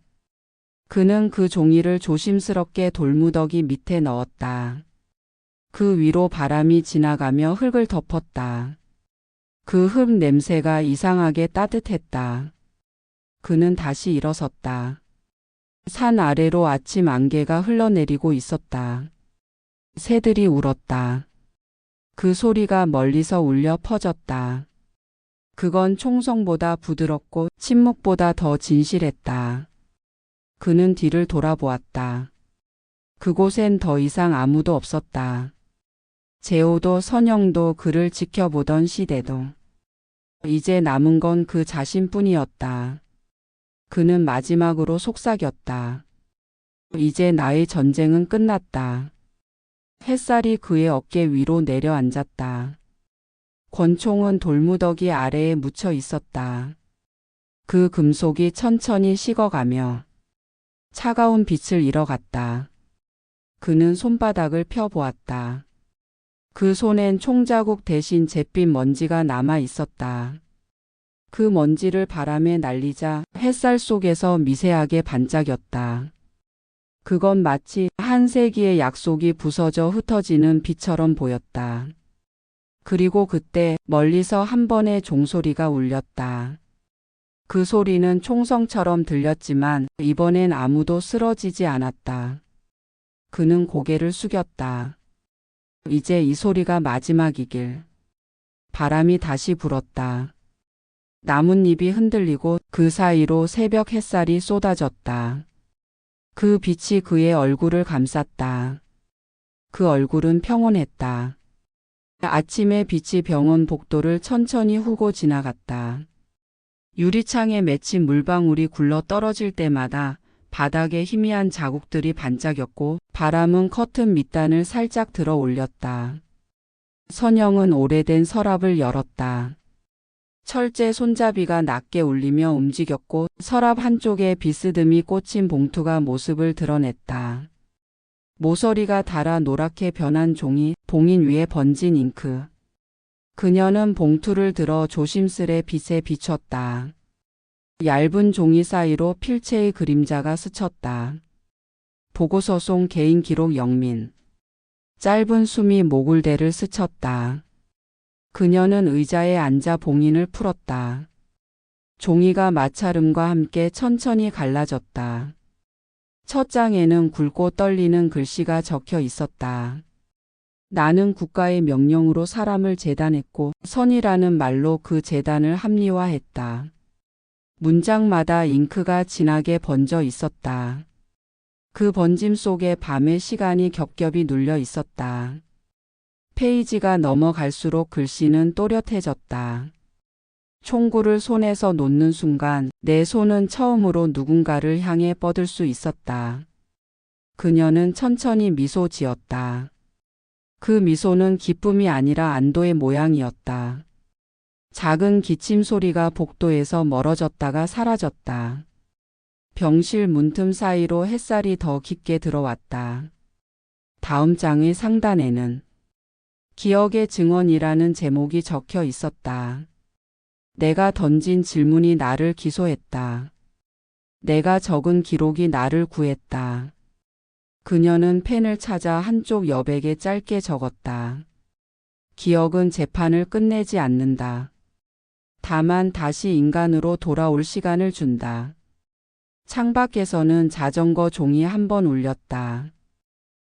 그는 그 종이를 조심스럽게 돌무더기 밑에 넣었다. 그 위로 바람이 지나가며 흙을 덮었다. 그 흙 냄새가 이상하게 따뜻했다. 그는 다시 일어섰다. 산 아래로 아침 안개가 흘러내리고 있었다. 새들이 울었다. 그 소리가 멀리서 울려 퍼졌다. 그건 총성보다 부드럽고 침묵보다 더 진실했다. 그는 뒤를 돌아보았다. 그곳엔 더 이상 아무도 없었다. 제오도 선영도 그를 지켜보던 시대도. 이제 남은 건 그 자신뿐이었다. 그는 마지막으로 속삭였다. 이제 나의 전쟁은 끝났다. 햇살이 그의 어깨 위로 내려앉았다. 권총은 돌무더기 아래에 묻혀 있었다. 그 금속이 천천히 식어가며 차가운 빛을 잃어갔다. 그는 손바닥을 펴보았다. 그 손엔 총자국 대신 잿빛 먼지가 남아 있었다. 그 먼지를 바람에 날리자 햇살 속에서 미세하게 반짝였다. 그건 마치 한 세기의 약속이 부서져 흩어지는 빛처럼 보였다. 그리고 그때 멀리서 한 번의 종소리가 울렸다. 그 소리는 총성처럼 들렸지만 이번엔 아무도 쓰러지지 않았다. 그는 고개를 숙였다. 이제 이 소리가 마지막이길. 바람이 다시 불었다. 나뭇잎이 흔들리고 그 사이로 새벽 햇살이 쏟아졌다. 그 빛이 그의 얼굴을 감쌌다. 그 얼굴은 평온했다. 아침의 빛이 병원 복도를 천천히 후고 지나갔다. 유리창에 맺힌 물방울이 굴러 떨어질 때마다 바닥에 희미한 자국들이 반짝였고 바람은 커튼 밑단을 살짝 들어 올렸다. 선영은 오래된 서랍을 열었다. 철제 손잡이가 낮게 울리며 움직였고 서랍 한쪽에 비스듬히 꽂힌 봉투가 모습을 드러냈다. 모서리가 닳아 노랗게 변한 종이, 봉인 위에 번진 잉크. 그녀는 봉투를 들어 조심스레 빛에 비췄다. 얇은 종이 사이로 필체의 그림자가 스쳤다. 보고서 송 개인 기록 영민. 짧은 숨이 모굴대를 스쳤다. 그녀는 의자에 앉아 봉인을 풀었다. 종이가 마찰음과 함께 천천히 갈라졌다. 첫 장에는 굵고 떨리는 글씨가 적혀 있었다. 나는 국가의 명령으로 사람을 재단했고 선이라는 말로 그 재단을 합리화했다. 문장마다 잉크가 진하게 번져 있었다. 그 번짐 속에 밤의 시간이 겹겹이 눌려 있었다. 페이지가 넘어갈수록 글씨는 또렷해졌다. 총구를 손에서 놓는 순간 내 손은 처음으로 누군가를 향해 뻗을 수 있었다. 그녀는 천천히 미소 지었다. 그 미소는 기쁨이 아니라 안도의 모양이었다. 작은 기침 소리가 복도에서 멀어졌다가 사라졌다. 병실 문틈 사이로 햇살이 더 깊게 들어왔다. 다음 장의 상단에는 기억의 증언이라는 제목이 적혀 있었다. 내가 던진 질문이 나를 기소했다. 내가 적은 기록이 나를 구했다. 그녀는 펜을 찾아 한쪽 여백에 짧게 적었다. 기억은 재판을 끝내지 않는다. 다만 다시 인간으로 돌아올 시간을 준다. 창밖에서는 자전거 종이 한 번 울렸다.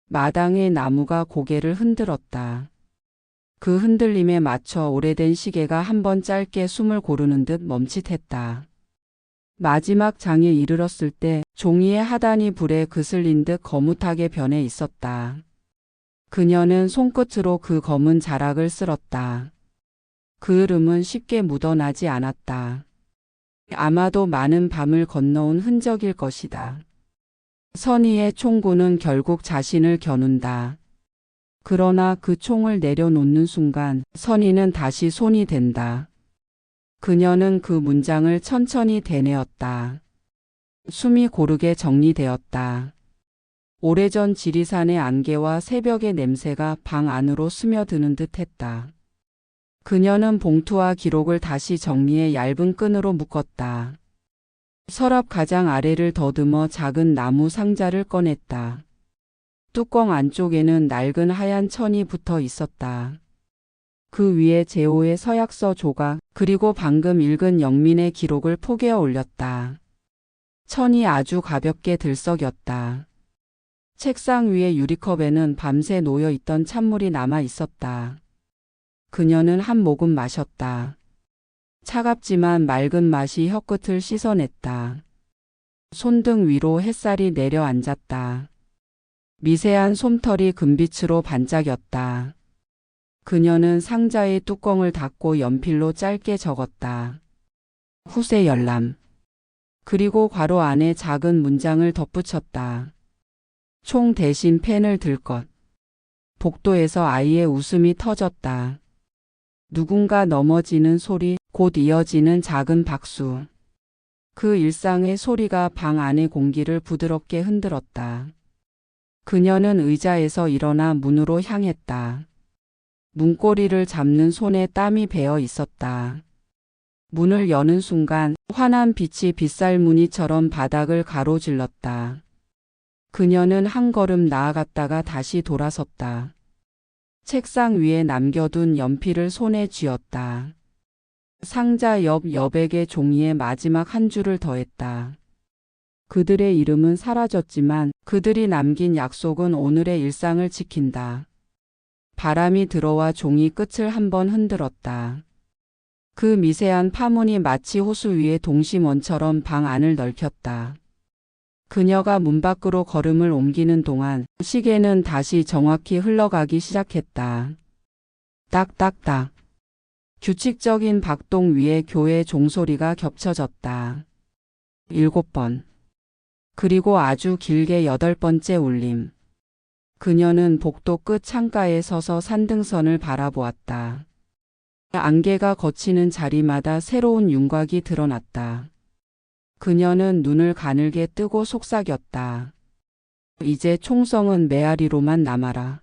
마당의 나무가 고개를 흔들었다. 그 흔들림에 맞춰 오래된 시계가 한 번 짧게 숨을 고르는 듯 멈칫했다. 마지막 장에 이르렀을 때 종이의 하단이 불에 그슬린 듯 거뭇하게 변해 있었다. 그녀는 손끝으로 그 검은 자락을 쓸었다. 그 흐름은 쉽게 묻어나지 않았다. 아마도 많은 밤을 건너온 흔적일 것이다. 선의의 총구는 결국 자신을 겨눈다. 그러나 그 총을 내려놓는 순간 선의는 다시 손이 된다. 그녀는 그 문장을 천천히 되뇌었다. 숨이 고르게 정리되었다. 오래전 지리산의 안개와 새벽의 냄새가 방 안으로 스며드는 듯 했다. 그녀는 봉투와 기록을 다시 정리해 얇은 끈으로 묶었다. 서랍 가장 아래를 더듬어 작은 나무 상자를 꺼냈다. 뚜껑 안쪽에는 낡은 하얀 천이 붙어 있었다. 그 위에 제호의 서약서 조각, 그리고 방금 읽은 영민의 기록을 포개어 올렸다. 천이 아주 가볍게 들썩였다. 책상 위의 유리컵에는 밤새 놓여 있던 찬물이 남아 있었다. 그녀는 한 모금 마셨다. 차갑지만 맑은 맛이 혀끝을 씻어냈다. 손등 위로 햇살이 내려앉았다. 미세한 솜털이 금빛으로 반짝였다. 그녀는 상자의 뚜껑을 닫고 연필로 짧게 적었다. 후세 열람. 그리고 괄호 안에 작은 문장을 덧붙였다. 총 대신 펜을 들 것. 복도에서 아이의 웃음이 터졌다. 누군가 넘어지는 소리, 곧 이어지는 작은 박수. 그 일상의 소리가 방 안의 공기를 부드럽게 흔들었다. 그녀는 의자에서 일어나 문으로 향했다. 문고리를 잡는 손에 땀이 배어 있었다. 문을 여는 순간 환한 빛이 빗살무늬처럼 바닥을 가로질렀다. 그녀는 한 걸음 나아갔다가 다시 돌아섰다. 책상 위에 남겨둔 연필을 손에 쥐었다. 상자 옆 여백의 종이에 마지막 한 줄을 더했다. 그들의 이름은 사라졌지만 그들이 남긴 약속은 오늘의 일상을 지킨다. 바람이 들어와 종이 끝을 한번 흔들었다. 그 미세한 파문이 마치 호수 위의 동심원처럼 방 안을 넓혔다. 그녀가 문 밖으로 걸음을 옮기는 동안 시계는 다시 정확히 흘러가기 시작했다. 딱딱딱. 규칙적인 박동 위에 교회 종소리가 겹쳐졌다. 7번. 그리고 아주 길게 8번째 울림. 그녀는 복도 끝 창가에 서서 산등선을 바라보았다. 안개가 걷히는 자리마다 새로운 윤곽이 드러났다. 그녀는 눈을 가늘게 뜨고 속삭였다. 이제 총성은 메아리로만 남아라.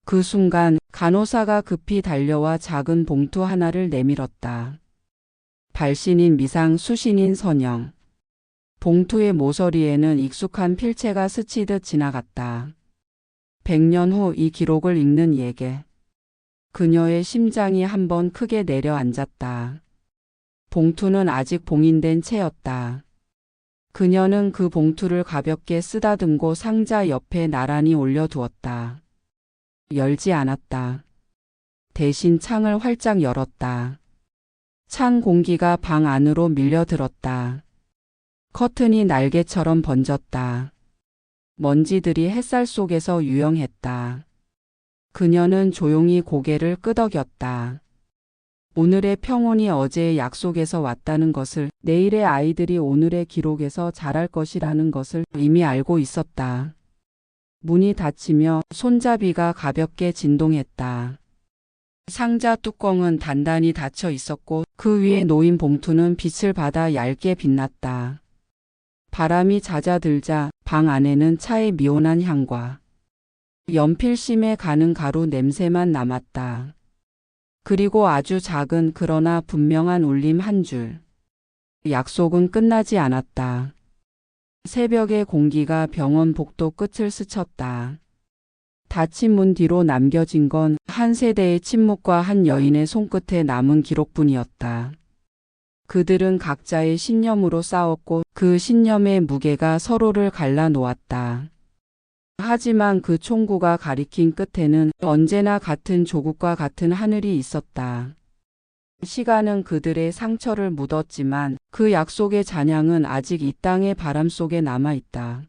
그 순간 간호사가 급히 달려와 작은 봉투 하나를 내밀었다. 발신인 미상 수신인 선영. 봉투의 모서리에는 익숙한 필체가 스치듯 지나갔다. 100년 후 이 기록을 읽는 예계. 그녀의 심장이 한번 크게 내려앉았다. 봉투는 아직 봉인된 채였다. 그녀는 그 봉투를 가볍게 쓰다듬고 상자 옆에 나란히 올려두었다. 열지 않았다. 대신 창을 활짝 열었다. 찬 공기가 방 안으로 밀려들었다. 커튼이 날개처럼 번졌다. 먼지들이 햇살 속에서 유영했다. 그녀는 조용히 고개를 끄덕였다. 오늘의 평온이 어제의 약속에서 왔다는 것을, 내일의 아이들이 오늘의 기록에서 자랄 것이라는 것을 이미 알고 있었다. 문이 닫히며 손잡이가 가볍게 진동했다. 상자 뚜껑은 단단히 닫혀 있었고 그 위에 놓인 봉투는 빛을 받아 얇게 빛났다. 바람이 잦아들자 방 안에는 차의 미온한 향과 연필심에 가는 가루 냄새만 남았다. 그리고 아주 작은 그러나 분명한 울림 한 줄. 약속은 끝나지 않았다. 새벽의 공기가 병원 복도 끝을 스쳤다. 닫힌 문 뒤로 남겨진 건 한 세대의 침묵과 한 여인의 손끝에 남은 기록뿐이었다. 그들은 각자의 신념으로 싸웠고 그 신념의 무게가 서로를 갈라놓았다. 하지만 그 총구가 가리킨 끝에는 언제나 같은 조국과 같은 하늘이 있었다. 시간은 그들의 상처를 묻었지만 그 약속의 잔향은 아직 이 땅의 바람 속에 남아있다.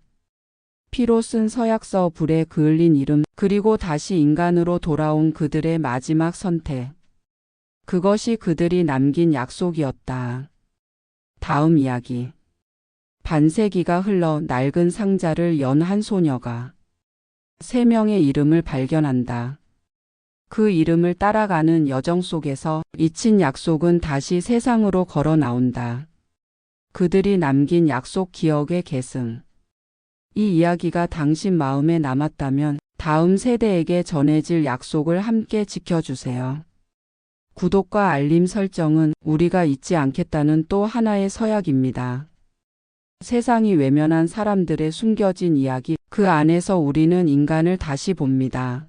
피로 쓴 서약서 불에 그을린 이름, 그리고 다시 인간으로 돌아온 그들의 마지막 선택. 그것이 그들이 남긴 약속이었다. 다음 이야기. 반세기가 흘러 낡은 상자를 연 한 소녀가 3명의 이름을 발견한다. 그 이름을 따라가는 여정 속에서 잊힌 약속은 다시 세상으로 걸어 나온다. 그들이 남긴 약속 기억의 계승. 이 이야기가 당신 마음에 남았다면 다음 세대에게 전해질 약속을 함께 지켜주세요. 구독과 알림 설정은 우리가 잊지 않겠다는 또 하나의 서약입니다. 세상이 외면한 사람들의 숨겨진 이야기, 그 안에서 우리는 인간을 다시 봅니다.